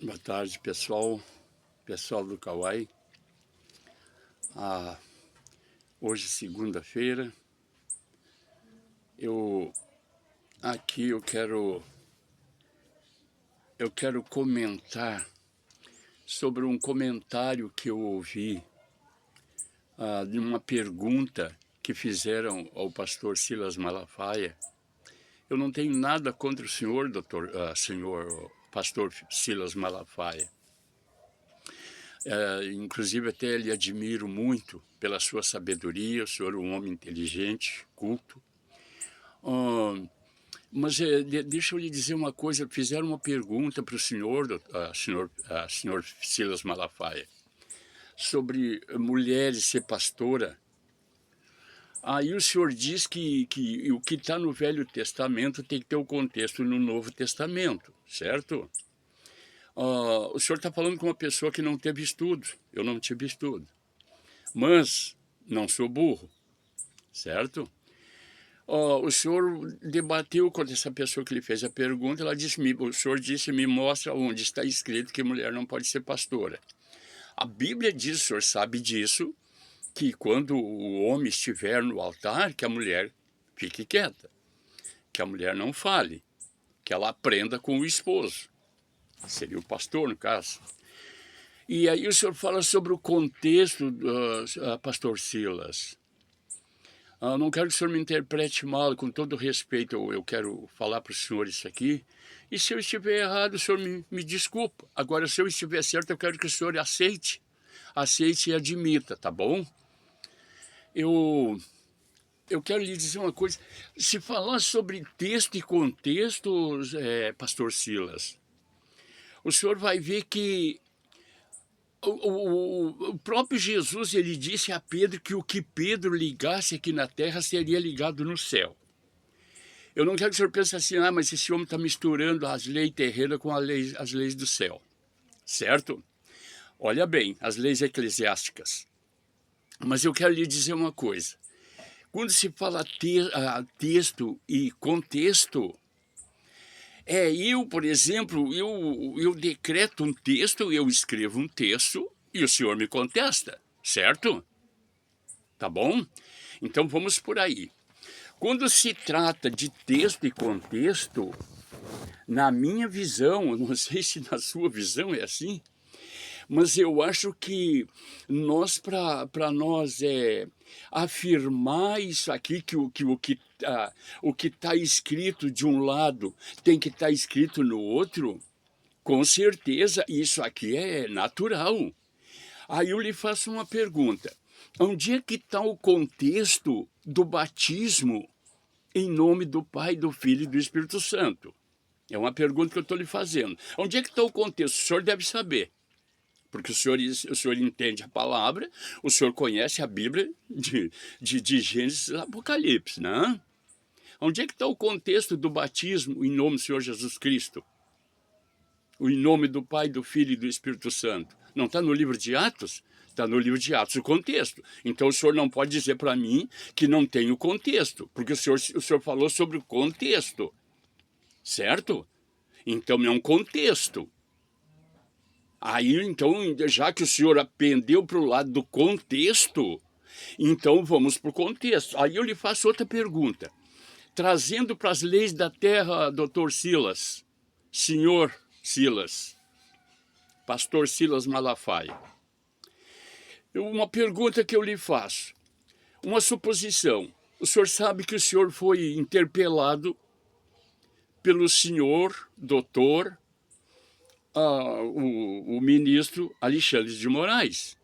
Boa tarde, pessoal do Kauai. Hoje, segunda-feira, aqui eu quero comentar sobre um comentário que eu ouvi de uma pergunta que fizeram ao pastor Silas Malafaia. Eu não tenho nada contra o senhor, senhor pastor Silas Malafaia. Inclusive até lhe admiro muito pela sua sabedoria. O senhor é um homem inteligente, culto. Mas deixa eu lhe dizer uma coisa. Fizeram uma pergunta para o senhor Silas Malafaia sobre mulheres ser pastora. Aí o senhor diz que o que está no Velho Testamento tem que ter o contexto no Novo Testamento, certo? O senhor está falando com uma pessoa que não teve estudo. Eu não tive estudo. Mas não sou burro, certo? O senhor debateu com essa pessoa que lhe fez a pergunta. O senhor disse, me mostra onde está escrito que mulher não pode ser pastora. A Bíblia diz, o senhor sabe disso, que quando o homem estiver no altar, que a mulher fique quieta, que a mulher não fale, que ela aprenda com o esposo. Seria o pastor, no caso. E aí o senhor fala sobre o contexto, pastor Silas. Não quero que o senhor me interprete mal, com todo respeito, eu quero falar para o senhor isso aqui. E se eu estiver errado, o senhor me desculpa. Agora, se eu estiver certo, eu quero que o senhor aceite e admita, tá bom? Eu quero lhe dizer uma coisa. Se falar sobre texto e contexto, pastor Silas, o senhor vai ver que o próprio Jesus, ele disse a Pedro que o que Pedro ligasse aqui na terra seria ligado no céu. Eu não quero que o senhor pense assim, mas esse homem está misturando as leis terrenas com as leis do céu, certo? Olha bem, as leis eclesiásticas. Mas eu quero lhe dizer uma coisa. Quando se fala texto e contexto, eu, por exemplo, eu decreto um texto, eu escrevo um texto e o senhor me contesta, certo? Tá bom? Então vamos por aí. Quando se trata de texto e contexto, na minha visão, eu não sei se na sua visão é assim, mas eu acho que para nós afirmar isso aqui, que o que está escrito de um lado tem que estar escrito no outro, com certeza isso aqui é natural. Aí eu lhe faço uma pergunta. Onde é que está o contexto do batismo em nome do Pai, do Filho e do Espírito Santo? É uma pergunta que eu estou lhe fazendo. Onde é que está o contexto? O senhor deve saber. Porque o senhor entende a palavra, o senhor conhece a Bíblia de Gênesis a Apocalipse, né? Onde é que está o contexto do batismo em nome do Senhor Jesus Cristo? Em nome do Pai, do Filho e do Espírito Santo. Não está no livro de Atos? Está no livro de Atos o contexto. Então o senhor não pode dizer para mim que não tem o contexto, porque o senhor falou sobre o contexto, certo? Então é um contexto. Aí, então, já que o senhor pendeu para o lado do contexto, então vamos para o contexto. Aí eu lhe faço outra pergunta. Trazendo para as leis da terra, doutor Silas, senhor Silas, pastor Silas Malafaia, uma pergunta que eu lhe faço, uma suposição. O senhor sabe que o senhor foi interpelado pelo senhor, doutor, o ministro Alexandre de Moraes.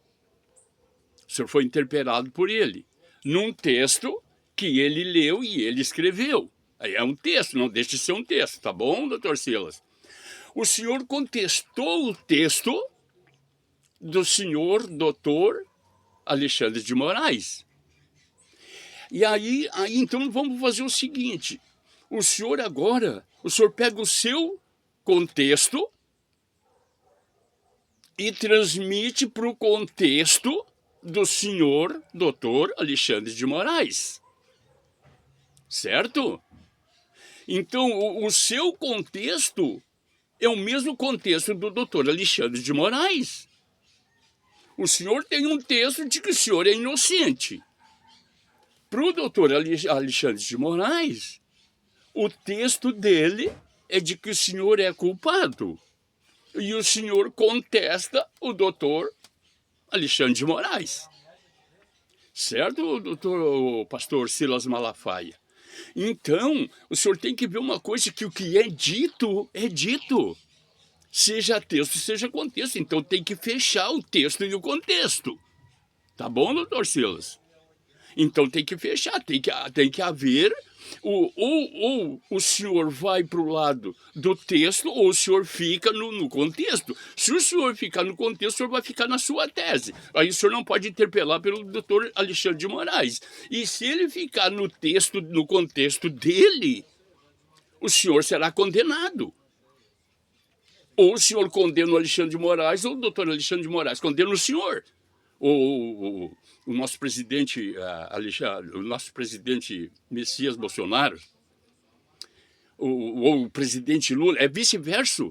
O senhor foi interpelado por ele, num texto que ele leu e ele escreveu. É um texto, não deixa de ser um texto, tá bom, doutor Silas? O senhor contestou o texto do senhor doutor Alexandre de Moraes. E aí então vamos fazer o seguinte, o senhor pega o seu contexto e transmite para o contexto do senhor doutor Alexandre de Moraes, certo? Então, o seu contexto é o mesmo contexto do doutor Alexandre de Moraes. O senhor tem um texto de que o senhor é inocente. Para o doutor Alexandre de Moraes, o texto dele é de que o senhor é culpado. E o senhor contesta o doutor Alexandre de Moraes. Certo, o pastor Silas Malafaia? Então, o senhor tem que ver uma coisa, que o que é dito, seja texto, seja contexto. Então tem que fechar o texto e o contexto. Tá bom, doutor Silas? Então tem que fechar, tem que haver, ou o senhor vai para o lado do texto, ou o senhor fica no contexto. Se o senhor ficar no contexto, o senhor vai ficar na sua tese. Aí o senhor não pode interpelar pelo doutor Alexandre de Moraes. E se ele ficar no texto, no contexto dele, o senhor será condenado. Ou o senhor condena o Alexandre de Moraes, ou o doutor Alexandre de Moraes condena o senhor. O nosso presidente, o nosso presidente Messias Bolsonaro, ou o presidente Lula, é vice-versa.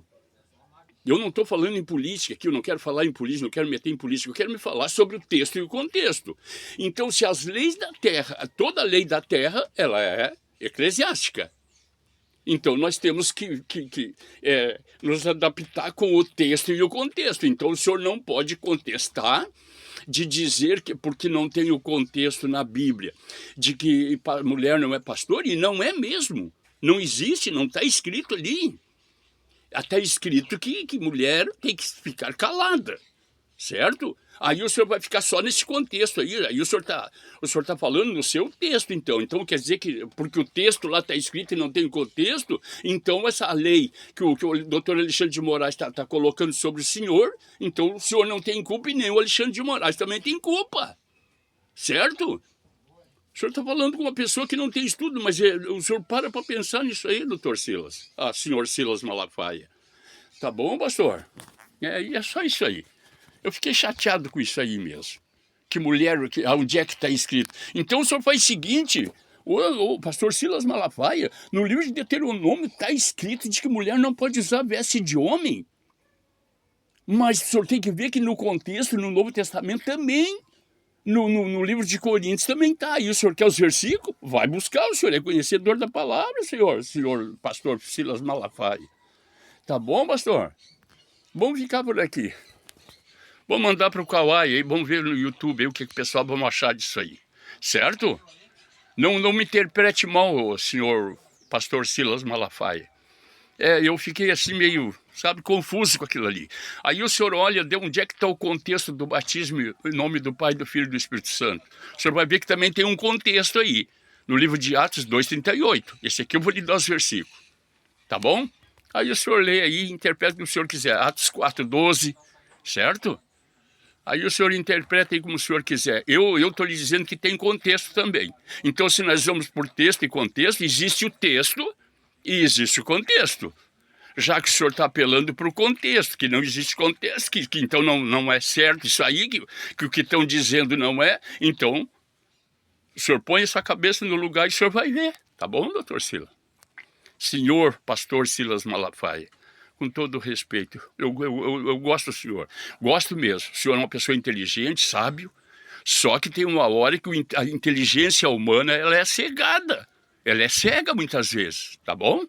Eu não estou falando em política aqui, eu não quero falar em política, não quero meter em política, eu quero me falar sobre o texto e o contexto. Então, se as leis da terra, toda lei da terra, ela é eclesiástica. Então, nós temos que nos adaptar com o texto e o contexto. Então, o senhor não pode contestar de dizer que, porque não tem o contexto na Bíblia, de que mulher não é pastor, e não é mesmo. Não existe, não está escrito ali. Está escrito que mulher tem que ficar calada, certo? Aí o senhor vai ficar só nesse contexto aí o senhor tá falando no seu texto, então quer dizer que, porque o texto lá está escrito e não tem contexto, então essa lei que o doutor Alexandre de Moraes está colocando sobre o senhor, então o senhor não tem culpa e nem o Alexandre de Moraes também tem culpa, certo? O senhor está falando com uma pessoa que não tem estudo, mas o senhor para pensar nisso aí, doutor Silas, senhor Silas Malafaia. Tá bom, pastor? É só isso aí. Eu fiquei chateado com isso aí mesmo. Que mulher, onde é que está escrito? Então o senhor faz o seguinte, o pastor Silas Malafaia, no livro de Deuteronômio está escrito de que mulher não pode usar veste de homem. Mas o senhor tem que ver que no contexto, no Novo Testamento também, no livro de Coríntios também está. E o senhor quer os versículos? Vai buscar, o senhor é conhecedor da palavra, senhor pastor Silas Malafaia. Tá bom, pastor? Vamos ficar por aqui. Vou mandar para o Kawaii aí, vamos ver no YouTube aí o que o pessoal vai achar disso aí. Certo? Não me interprete mal, senhor pastor Silas Malafaia. Eu fiquei assim meio, confuso com aquilo ali. Aí o senhor olha, onde é que está o contexto do batismo em nome do Pai, do Filho e do Espírito Santo. O senhor vai ver que também tem um contexto aí, no livro de Atos 2:38. Esse aqui eu vou lhe dar os versículos. Tá bom? Aí o senhor lê aí, interpreta o que o senhor quiser. Atos 4:12, certo? Aí o senhor interpreta aí como o senhor quiser. Eu estou lhe dizendo que tem contexto também. Então, se nós vamos por texto e contexto, existe o texto e existe o contexto. Já que o senhor está apelando para o contexto, que não existe contexto, que então não é certo isso aí, que o que estão dizendo não é, então o senhor põe a sua cabeça no lugar e o senhor vai ver. Tá bom, doutor Silas? Senhor pastor Silas Malafaia, com todo respeito, eu gosto do senhor, gosto mesmo. O senhor é uma pessoa inteligente, sábio, só que tem uma hora que a inteligência humana ela é cegada, ela é cega muitas vezes, tá bom?